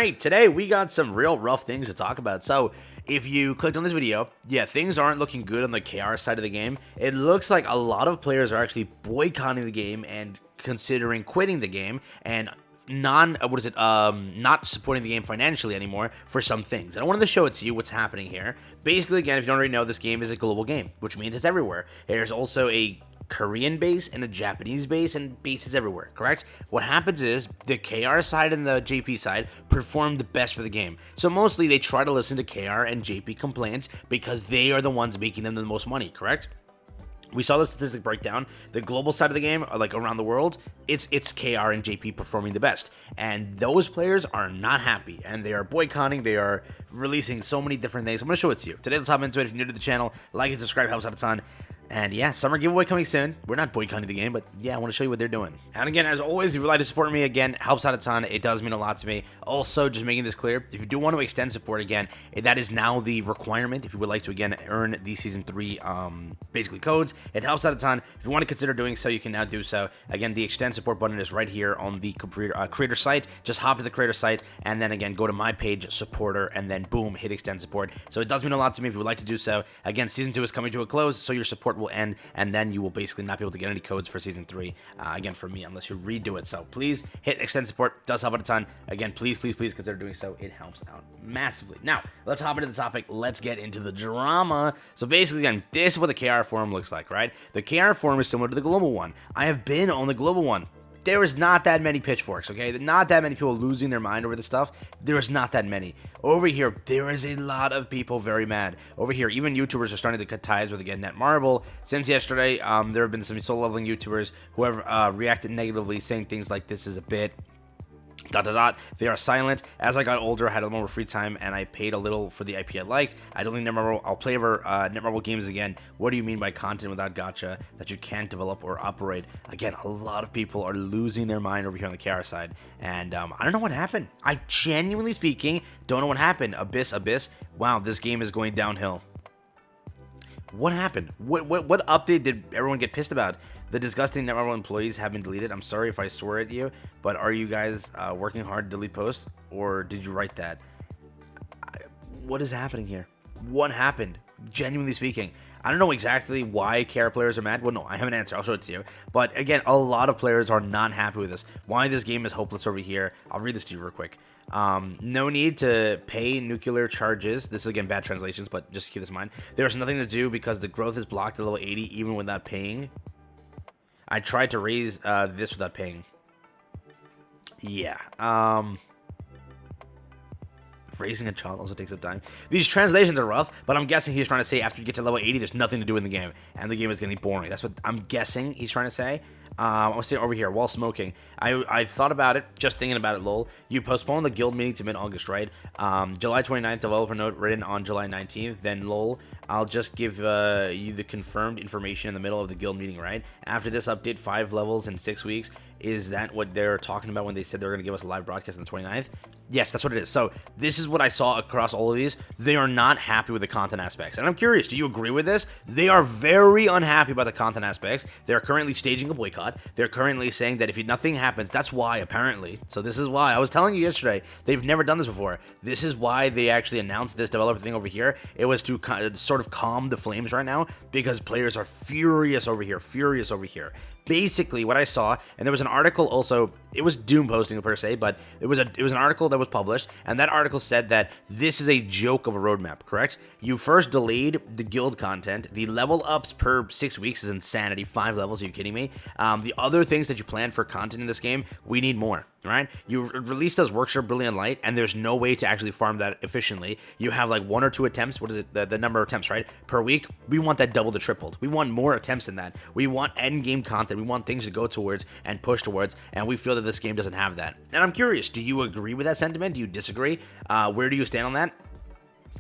right, today we got some real rough things to talk about. So, if you clicked on this video, yeah, things aren't looking good on the KR side of the game. It looks like a lot of players are actually boycotting the game and considering quitting the game and not supporting the game financially anymore for some things. And I wanted to show it to you what's happening here. Basically, again, if you don't already know, this game is a global game, which means it's everywhere. There's also a Korean base and a Japanese base and bases everywhere, correct? What happens is the KR side and the JP side perform the best for the game. So mostly they try to listen to KR and JP complaints because they are the ones making them the most money, correct? We saw the statistic breakdown. The global side of the game, like around the world, it's KR and JP performing the best. And those players are not happy. And they are boycotting. They are releasing so many different things. I'm going to show it to you. Today, let's hop into it. If you're new to the channel, like and subscribe. Helps out a ton. And yeah, summer giveaway coming soon. We're not boycotting the game, but yeah, I want to show you what they're doing. And again, as always, if you would like to support me, again, helps out a ton. It does mean a lot to me. Also, just making this clear, if you do want to extend support, again, that is now the requirement. If you would like to, again, earn the Season 3, basically codes, it helps out a ton. If you want to consider doing so, you can now do so. Again, the extend support button is right here on the creator site. Just hop to the creator site, and then again, go to my page, supporter, and then boom, hit extend support. So it does mean a lot to me if you would like to do so. Again, Season 2 is coming to a close, so your support will end, and then you will basically not be able to get any codes for Season 3, again, for me, unless you redo it. So please hit extend support. Does help out a ton. Again, please consider doing so. It helps out massively. Now, let's hop into the topic. Let's get into the drama. So basically, again, this is what the KR forum looks like, right? The KR forum is similar to the global one. I have been on the global one. There is not that many pitchforks, okay? Not that many people losing their mind over this stuff. There is not that many. Over here, there is a lot of people very mad. Over here, even YouTubers are starting to cut ties with, again, Netmarble. Since yesterday, there have been some soul-leveling YouTubers who have reacted negatively, saying things like, this is a bit... ... They are silent. As I got older, I had a little more free time, and I paid a little for the IP I liked. I don't think Netmarble. I'll play over Netmarble games again. What do you mean by content without gacha that you can't develop or operate? Again, a lot of people are losing their mind over here on the KR side, and I don't know what happened. I genuinely speaking don't know what happened. Abyss. Wow, this game is going downhill. What happened? What update did everyone get pissed about? The disgusting Netmarble employees have been deleted. I'm sorry if I swear at you, but are you guys working hard to delete posts, or did you write that? What is happening here? What happened? Genuinely speaking, I don't know exactly why KR players are mad. Well, no, I have an answer. I'll show it to you. But again, a lot of players are not happy with this. Why this game is hopeless over here. I'll read this to you real quick. No need to pay nuclear charges. This is, again, bad translations, but just keep this in mind. There's nothing to do because the growth is blocked at level 80 even without paying. I tried to raise this without paying. Yeah. Raising a child also takes up time. These translations are rough, but I'm guessing he's trying to say after you get to level 80, there's nothing to do in the game, and the game is getting boring. That's what I'm guessing he's trying to say. I'll say over here, while smoking. I thought about it, just thinking about it, lol. You postponed the guild meeting to mid-August, right? July 29th, developer note written on July 19th, then lol. I'll just give you the confirmed information in the middle of the guild meeting, right? After this update, 5 levels in 6 weeks. Is that what they're talking about when they said they're going to give us a live broadcast on the 29th? Yes, that's what it is. So this is what I saw across all of these. They are not happy with the content aspects. And I'm curious, do you agree with this? They are very unhappy about the content aspects. They're currently staging a boycott. They're currently saying that if nothing happens, that's why, apparently. So this is why. I was telling you yesterday, they've never done this before. This is why they actually announced this developer thing over here. It was to sort of calm the flames right now because players are furious over here. Basically, what I saw, and there was an article also, it was doom posting per se, but it was an article that was published, and that article said that this is a joke of a roadmap, correct? You first delayed the guild content. The level ups per 6 weeks is insanity. 5 levels, are you kidding me? The other things that you planned for content in this game, we need more. Right? You released those Workshop Brilliant Light, and there's no way to actually farm that efficiently. You have like 1 or 2 attempts. What is it? The number of attempts, right? Per week. We want that doubled to tripled. We want more attempts than that. We want end game content. We want things to go towards and push towards, and we feel that this game doesn't have that. And I'm curious, do you agree with that sentiment? Do you disagree? Where do you stand on that?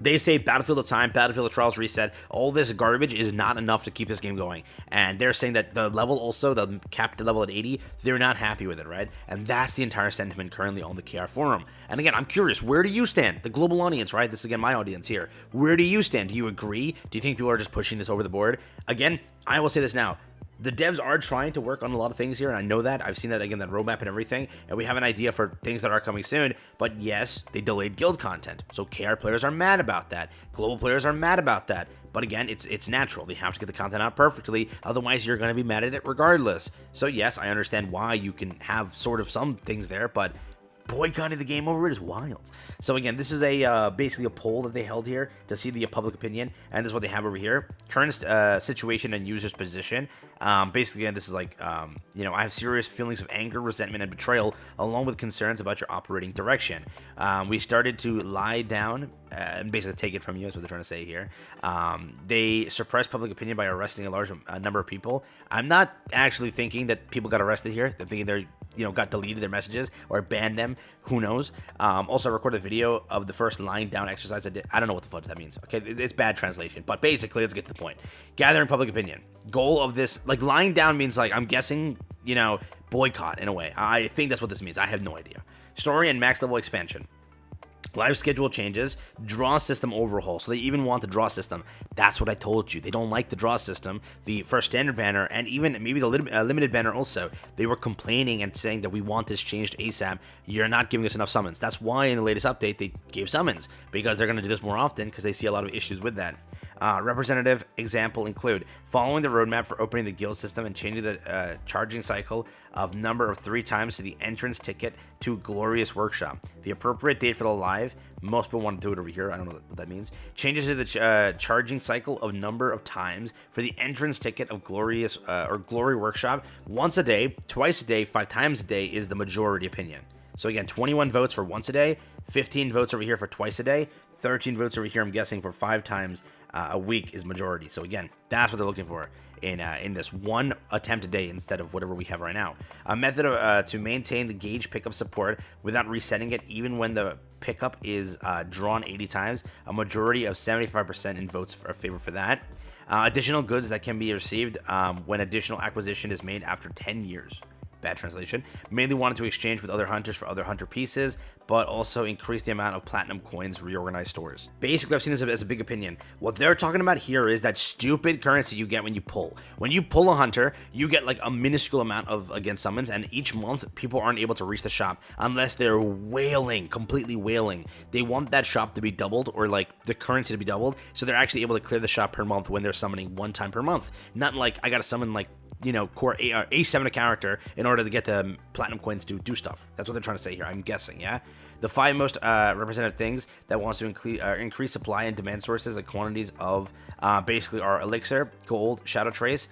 They say Battlefield of Time, Battlefield of Trials Reset, all this garbage is not enough to keep this game going. And they're saying that the level also, the capped level at 80, they're not happy with it, right? And that's the entire sentiment currently on the KR forum. And again, I'm curious, where do you stand? The global audience, right? This is, again, my audience here. Where do you stand? Do you agree? Do you think people are just pushing this over the board? Again, I will say this now. The devs are trying to work on a lot of things here, and I know that. I've seen that, again, that roadmap and everything, and we have an idea for things that are coming soon, but yes, they delayed guild content, so KR players are mad about that. Global players are mad about that, but again, it's natural. They have to get the content out perfectly, otherwise you're going to be mad at it regardless. So yes, I understand why you can have sort of some things there, but boycotting the game over it is wild. So again, this is a basically a poll that they held here to see the public opinion, and this is what they have over here. Current situation and user's position. Basically, again, this is like, you know, I have serious feelings of anger, resentment, and betrayal, along with concerns about your operating direction. We started to lie down and basically take it from you, is what they're trying to say here. They suppressed public opinion by arresting a large number of people. I'm not actually thinking that people got arrested here. They're thinking they're, you know, got deleted their messages or banned them. Who knows? Also, I recorded a video of the first lying down exercise I did. I don't know what the fuck that means. Okay, it's bad translation, but basically, let's get to the point. Gathering public opinion. Goal of this, like, lying down means, like, I'm guessing, you know, boycott in a way. I think that's what this means. I have no idea. Story and max level expansion. Live schedule changes, draw system overhaul. So they even want the draw system. That's what I told you. They don't like the draw system, the first standard banner, and even maybe the limited banner also. They were complaining and saying that we want this changed ASAP. You're not giving us enough summons. That's why in the latest update they gave summons, because they're going to do this more often because they see a lot of issues with that. Representative example include following the roadmap for opening the guild system and changing the charging cycle of number of 3 times to the entrance ticket to Glorious Workshop. The appropriate date for the live, most people want to do it over here, I don't know what that means. Changes to the charging cycle of number of times for the entrance ticket of Glorious or Glory Workshop. Once a day, twice a day, 5 times a day is the majority opinion. So again, 21 votes for once a day, 15 votes over here for twice a day, 13 votes over here, I'm guessing, for 5 times a week is majority. So again, that's what they're looking for in this one attempt a day instead of whatever we have right now. A method to maintain the gauge pickup support without resetting it even when the pickup is drawn 80 times. A majority of 75% in votes for favor for that. Additional goods that can be received when additional acquisition is made after 10 years. Bad translation. Mainly wanted to exchange with other hunters for other hunter pieces, but also increase the amount of platinum coins reorganized stores. Basically, I've seen this as a big opinion. What they're talking about here is that stupid currency you get when you pull. When you pull a hunter, you get like a minuscule amount of, again, summons, and each month people aren't able to reach the shop unless they're wailing, completely wailing. They want that shop to be doubled, or like the currency to be doubled, so they're actually able to clear the shop per month when they're summoning 1 time per month. Not like I gotta summon like, you know, core A7 a character in order to get the platinum coins to do stuff. That's what they're trying to say here, I'm guessing, yeah? The 5 most representative things that wants to increase supply and demand sources and quantities of basically are elixir, gold, shadow trace,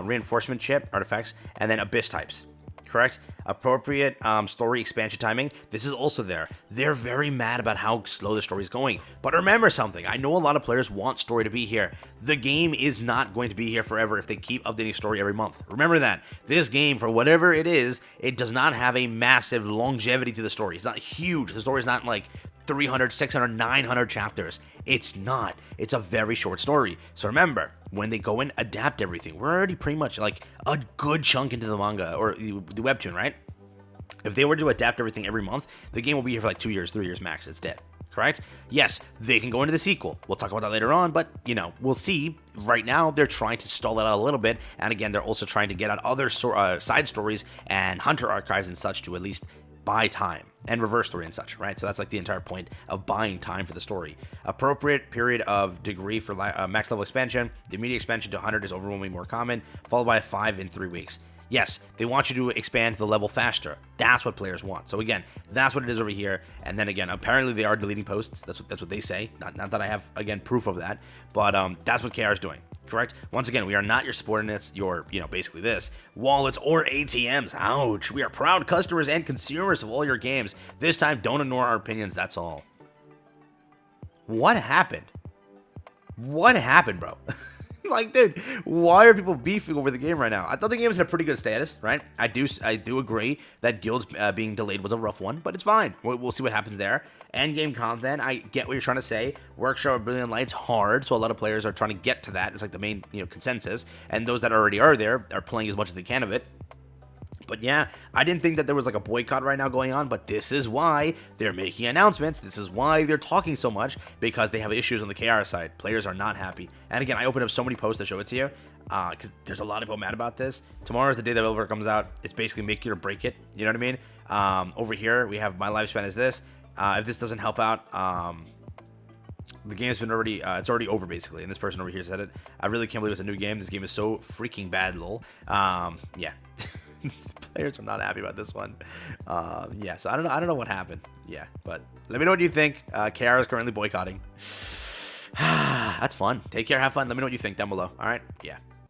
reinforcement chip, artifacts, and then abyss types. Correct? Appropriate story expansion timing. This is also there. They're very mad about how slow the story is going. But remember something. I know a lot of players want story to be here. The game is not going to be here forever if they keep updating story every month. Remember that. This game, for whatever it is, it does not have a massive longevity to the story. It's not huge. The story is not like 300, 600, 900 chapters. It's not. It's a very short story. So remember, when they go and adapt everything, we're already pretty much like a good chunk into the manga or the webtoon, right? If they were to adapt everything every month, the game will be here for like 2 years, 3 years max. It's dead. Correct? Yes, they can go into the sequel. We'll talk about that later on, but, you know, we'll see. Right now, they're trying to stall it out a little bit, and again, they're also trying to get out other side stories and hunter archives and such to at least buy time, and reverse story and such, right? So that's like the entire point of buying time for the story. Appropriate period of degree for max level expansion. The immediate expansion to 100 is overwhelmingly more common, followed by 5 in 3 weeks. Yes, they want you to expand the level faster. That's what players want. So again, that's what it is over here. And then again, apparently they are deleting posts. That's what they say. Not that I have, again, proof of that, but that's what KR is doing. Correct? Once again, we are not your subordinates, your, you know, basically this, wallets or ATMs. Ouch. We are proud customers and consumers of all your games. This time, don't ignore our opinions. That's all. What happened? What happened, bro? Like, dude, why are people beefing over the game right now? I thought the game was in a pretty good status, right? I do agree that guilds being delayed was a rough one, but it's fine. We'll see what happens there. Endgame content, I get what you're trying to say. Workshop of Brilliant Light's hard, so a lot of players are trying to get to that. It's like the main, you know, consensus, and those that already are there are playing as much as they can of it. But yeah, I didn't think that there was like a boycott right now going on, but this is why they're making announcements. This is why they're talking so much, because they have issues on the KR side. Players are not happy. And again, I opened up so many posts to show it to you, because there's a lot of people mad about this. Tomorrow is the day the developer comes out. It's basically make it or break it. You know what I mean? Over here, we have my lifespan is this. If this doesn't help out, the game's been already, it's already over basically, and this person over here said it. I really can't believe it's a new game. This game is so freaking bad, lol. Yeah. Players are not happy about this one. Yeah, so I don't know what happened. Yeah, but let me know what you think. KR is currently boycotting. That's fun. Take care, have fun. Let me know what you think down below. All right? Yeah.